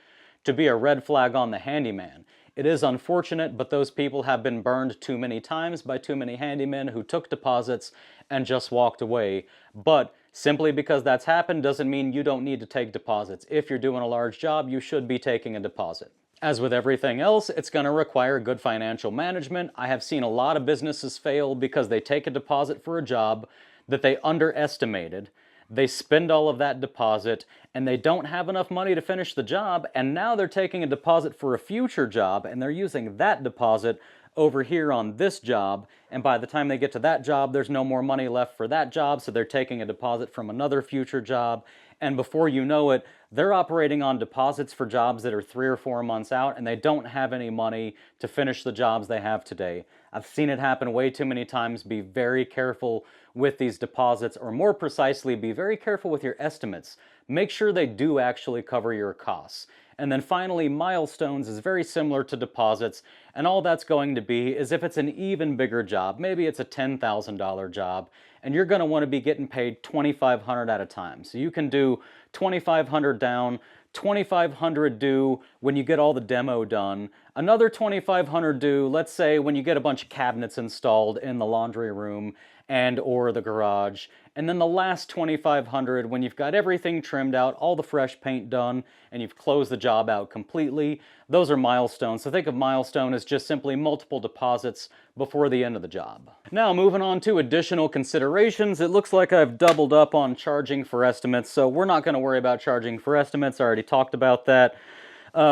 to be a red flag on the handyman. It is unfortunate, but those people have been burned too many times by too many handymen who took deposits and just walked away. But simply because that's happened doesn't mean you don't need to take deposits. If you're doing a large job, you should be taking a deposit. As with everything else, it's going to require good financial management. I have seen a lot of businesses fail because they take a deposit for a job that they underestimated. They spend all of that deposit, and they don't have enough money to finish the job, and now they're taking a deposit for a future job, and they're using that deposit over here on this job, and by the time they get to that job, there's no more money left for that job, so they're taking a deposit from another future job, and before you know it, they're operating on deposits for jobs that are 3 or 4 months out, and they don't have any money to finish the jobs they have today. I've seen it happen way too many times. Be very careful with these deposits, or more precisely, be very careful with your estimates. Make sure they do actually cover your costs. And then finally, milestones is very similar to deposits, and all that's going to be is if it's an even bigger job, maybe it's a $10,000 job, and you're going to want to be getting paid $2,500 at a time. So you can do $2,500 down, $2,500 due when you get all the demo done, another $2,500 due, let's say when you get a bunch of cabinets installed in the laundry room and or the garage, and then the last $2,500 when you've got everything trimmed out, all the fresh paint done, and you've closed the job out completely. Those are milestones. So think of milestone as just simply multiple deposits before the end of the job. Now moving on to additional considerations, it looks like I've doubled up on charging for estimates, so we're not going to worry about charging for estimates. I already talked about that.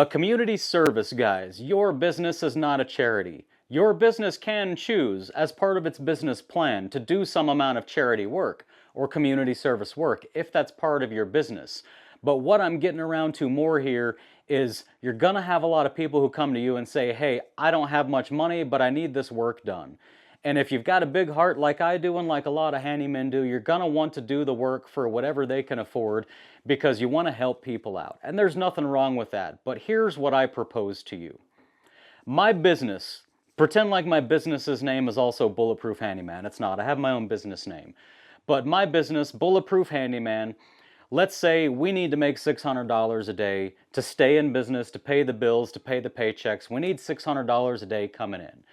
Community service, guys. Your business is not a charity. Your business can choose, as part of its business plan, to do some amount of charity work or community service work, if that's part of your business. But what I'm getting around to more here is you're gonna have a lot of people who come to you and say, hey, I don't have much money, but I need this work done. And if you've got a big heart like I do and like a lot of handymen do, you're gonna want to do the work for whatever they can afford because you wanna help people out. And there's nothing wrong with that. But here's what I propose to you. My business, pretend like my business's name is also Bulletproof Handyman. It's not. I have my own business name. But my business, Bulletproof Handyman, let's say we need to make $600 a day to stay in business, to pay the bills, to pay the paychecks. We need $600 a day coming in.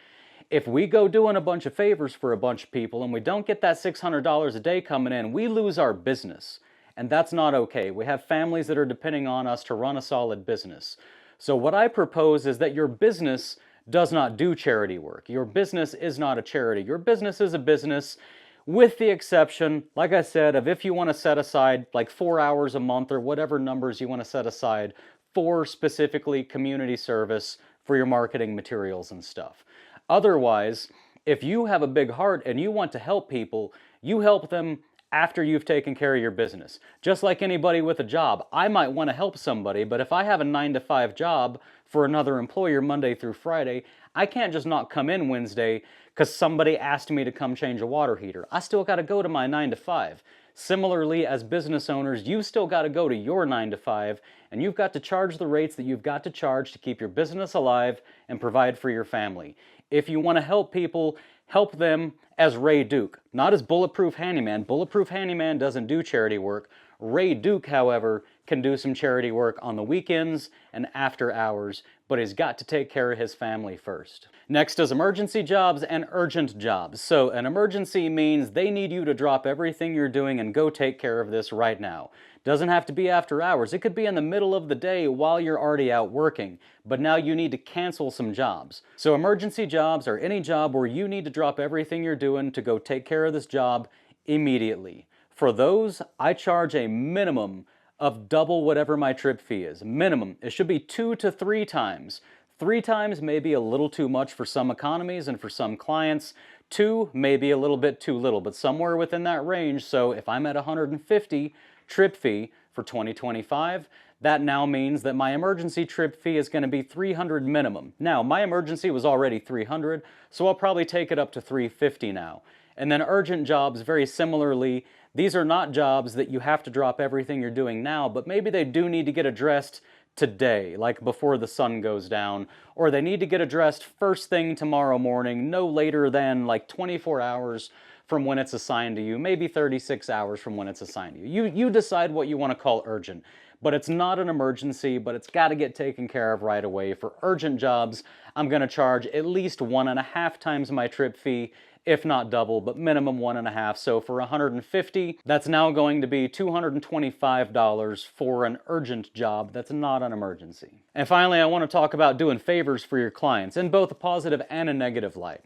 If we go doing a bunch of favors for a bunch of people and we don't get that $600 a day coming in, we lose our business. And that's not okay. We have families that are depending on us to run a solid business. So what I propose is that your business does not do charity work. Your business is not a charity. Your business is a business, with the exception, like I said, of if you want to set aside like 4 hours a month or whatever numbers you want to set aside for specifically community service for your marketing materials and stuff. Otherwise, if you have a big heart and you want to help people, you help them after you've taken care of your business. Just like anybody with a job, I might want to help somebody, but if I have a 9 to 5 job for another employer Monday through Friday, I can't just not come in Wednesday because somebody asked me to come change a water heater. I still got to go to my 9 to 5. Similarly, as business owners, you've still got to go to your 9 to 5, and you've got to charge the rates that you've got to charge to keep your business alive and provide for your family. If you want to help people, help them as Ray Duke, not as Bulletproof Handyman. Bulletproof Handyman doesn't do charity work. Ray Duke, however, can do some charity work on the weekends and after hours, but he's got to take care of his family first. Next is emergency jobs and urgent jobs. So an emergency means they need you to drop everything you're doing and go take care of this right now. Doesn't have to be after hours. It could be in the middle of the day while you're already out working, but now you need to cancel some jobs. So emergency jobs are any job where you need to drop everything you're doing to go take care of this job immediately. For those, I charge a minimum of double whatever my trip fee is. Minimum. It should be 2 to 3 times. 3 times may be a little too much for some economies and for some clients. 2 may be a little bit too little, but somewhere within that range. So if I'm at 150 trip fee for 2025, that now means that my emergency trip fee is going to be $300 minimum. Now, my emergency was already $300, so I'll probably take it up to $350 now. And then urgent jobs, very similarly, these are not jobs that you have to drop everything you're doing now, but maybe they do need to get addressed today, like before the sun goes down, or they need to get addressed first thing tomorrow morning, no later than like 24 hours from when it's assigned to you, maybe 36 hours from when it's assigned to you. You decide what you want to call urgent, but it's not an emergency, but it's got to get taken care of right away. For urgent jobs, I'm going to charge at least 1.5 times my trip fee, if not double, but minimum 1.5. So for 150, that's now going to be $225 for an urgent job that's not an emergency. And finally, I want to talk about doing favors for your clients in both a positive and a negative light.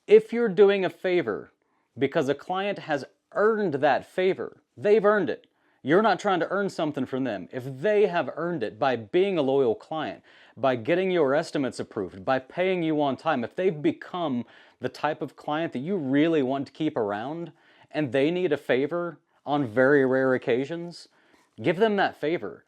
If you're doing a favor because a client has earned that favor, they've earned it. You're not trying to earn something from them. If they have earned it by being a loyal client, by getting your estimates approved, by paying you on time, if they've become the type of client that you really want to keep around and they need a favor on very rare occasions, give them that favor.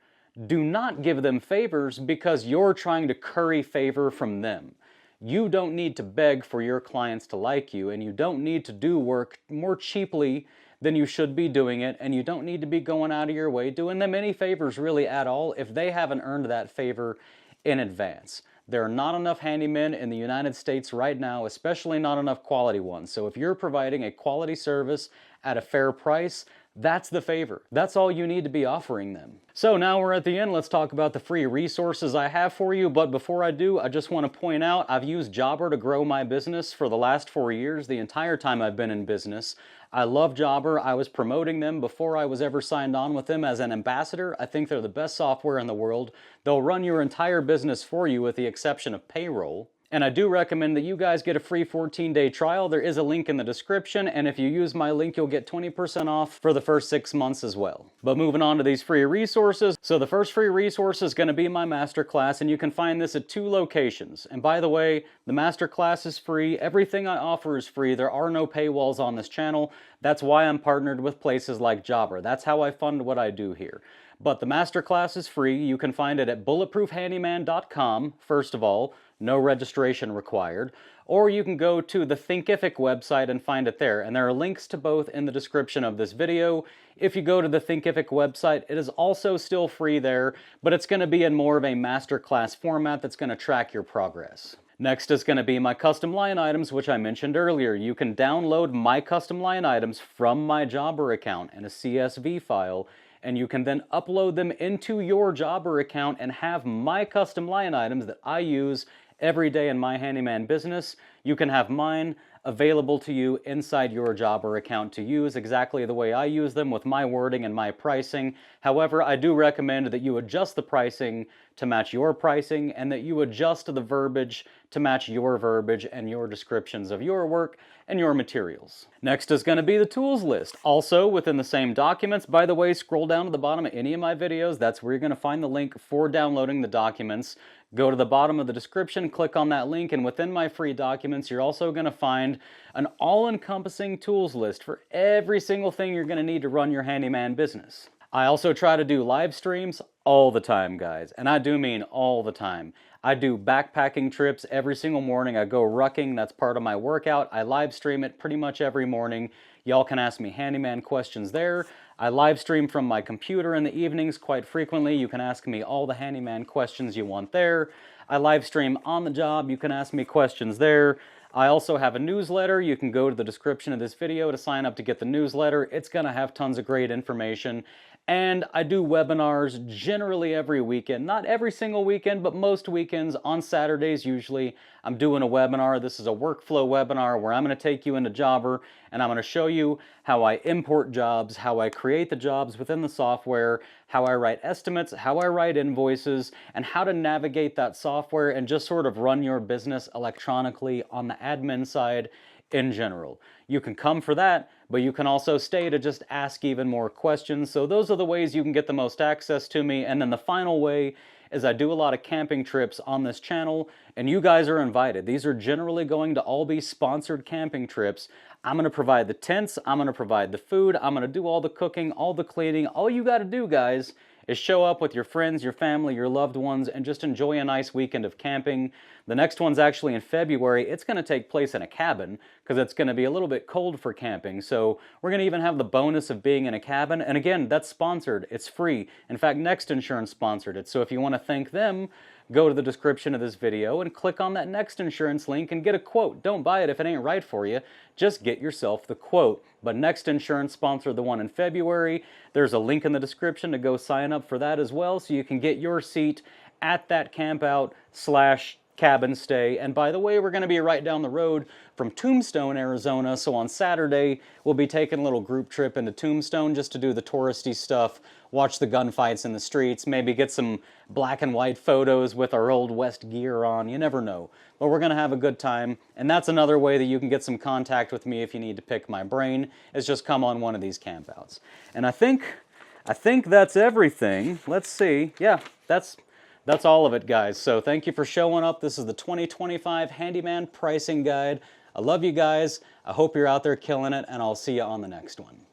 Do not give them favors because you're trying to curry favor from them. You don't need to beg for your clients to like you, and you don't need to do work more cheaply than you should be doing it, and you don't need to be going out of your way doing them any favors really at all if they haven't earned that favor in advance. There are not enough handymen in the United States right now, especially not enough quality ones. So if you're providing a quality service at a fair price, that's the favor. That's all you need to be offering them. So now we're at the end. Let's talk about the free resources I have for you. But before I do, I just want to point out I've used Jobber to grow my business for the last 4 years, the entire time I've been in business. I love Jobber. I was promoting them before I was ever signed on with them as an ambassador. I think they're the best software in the world. They'll run your entire business for you with the exception of payroll. And I do recommend that you guys get a free 14-day trial. There is a link in the description, and if you use my link, you'll get 20% off for the first 6 months as well. But moving on to these free resources. So the first free resource is going to be my masterclass, and you can find this at 2 locations. And by the way, the masterclass is free. Everything I offer is free. There are no paywalls on this channel. That's why I'm partnered with places like Jobber. That's how I fund what I do here. But the masterclass is free. You can find it at bulletproofhandyman.com, first of all. No registration required. Or you can go to the Thinkific website and find it there. And there are links to both in the description of this video. If you go to the Thinkific website, it is also still free there, but it's going to be in more of a masterclass format that's going to track your progress. Next is going to be my custom line items, which I mentioned earlier. You can download my custom line items from my Jobber account in a CSV file, and you can then upload them into your Jobber account and have my custom line items that I use every day in my handyman business. You can have mine available to you inside your Jobber account to use exactly the way I use them with my wording and my pricing. However, I do recommend that you adjust the pricing to match your pricing, and that you adjust the verbiage to match your verbiage and your descriptions of your work and your materials. Next is going to be the tools list. Also within the same documents, by the way, scroll down to the bottom of any of my videos. That's where you're going to find the link for downloading the documents. Go to the bottom of the description, click on that link, and within my free documents, you're also going to find an all-encompassing tools list for every single thing you're going to need to run your handyman business. I also try to do live streams all the time, guys, and I do mean all the time. I do backpacking trips every single morning. I go rucking, that's part of my workout. I live stream it pretty much every morning. Y'all can ask me handyman questions there. I live stream from my computer in the evenings quite frequently. You can ask me all the handyman questions you want there. I live stream on the job. You can ask me questions there. I also have a newsletter. You can go to the description of this video to sign up to get the newsletter. It's going to have tons of great information. And I do webinars generally every weekend. Not every single weekend, but most weekends. On Saturdays usually, I'm doing a webinar. This is a workflow webinar where I'm going to take you into Jobber and I'm going to show you how I import jobs, how I create the jobs within the software, how I write estimates, how I write invoices, and how to navigate that software and just sort of run your business electronically on the admin side in general. You can come for that, but you can also stay to just ask even more questions. So those are the ways you can get the most access to me. And then the final way is I do a lot of camping trips on this channel, and you guys are invited. These are generally going to all be sponsored camping trips. I'm going to provide the tents, I'm going to provide the food, I'm going to do all the cooking, all the cleaning. All you got to do, guys, is show up with your friends, your family, your loved ones, and just enjoy a nice weekend of camping. The next one's actually in February. It's going to take place in a cabin because it's going to be a little bit cold for camping. So we're going to even have the bonus of being in a cabin. And again, that's sponsored. It's free. In fact, Next Insurance sponsored it. So if you want to thank them, go to the description of this video and click on that Next Insurance link and get a quote. Don't buy it if it ain't right for you. Just get yourself the quote. But Next Insurance sponsored the one in February. There's a link in the description to go sign up for that as well, so you can get your seat at that campout / cabin stay. And by the way, we're going to be right down the road from Tombstone, Arizona. So on Saturday, we'll be taking a little group trip into Tombstone just to do the touristy stuff, watch the gunfights in the streets, maybe get some black and white photos with our Old West gear on. You never know. But we're going to have a good time. And that's another way that you can get some contact with me if you need to pick my brain, is just come on one of these campouts. And I think that's everything. Let's see. Yeah, that's all of it, guys. So thank you for showing up. This is the 2025 Handyman Pricing Guide. I love you guys. I hope you're out there killing it, and I'll see you on the next one.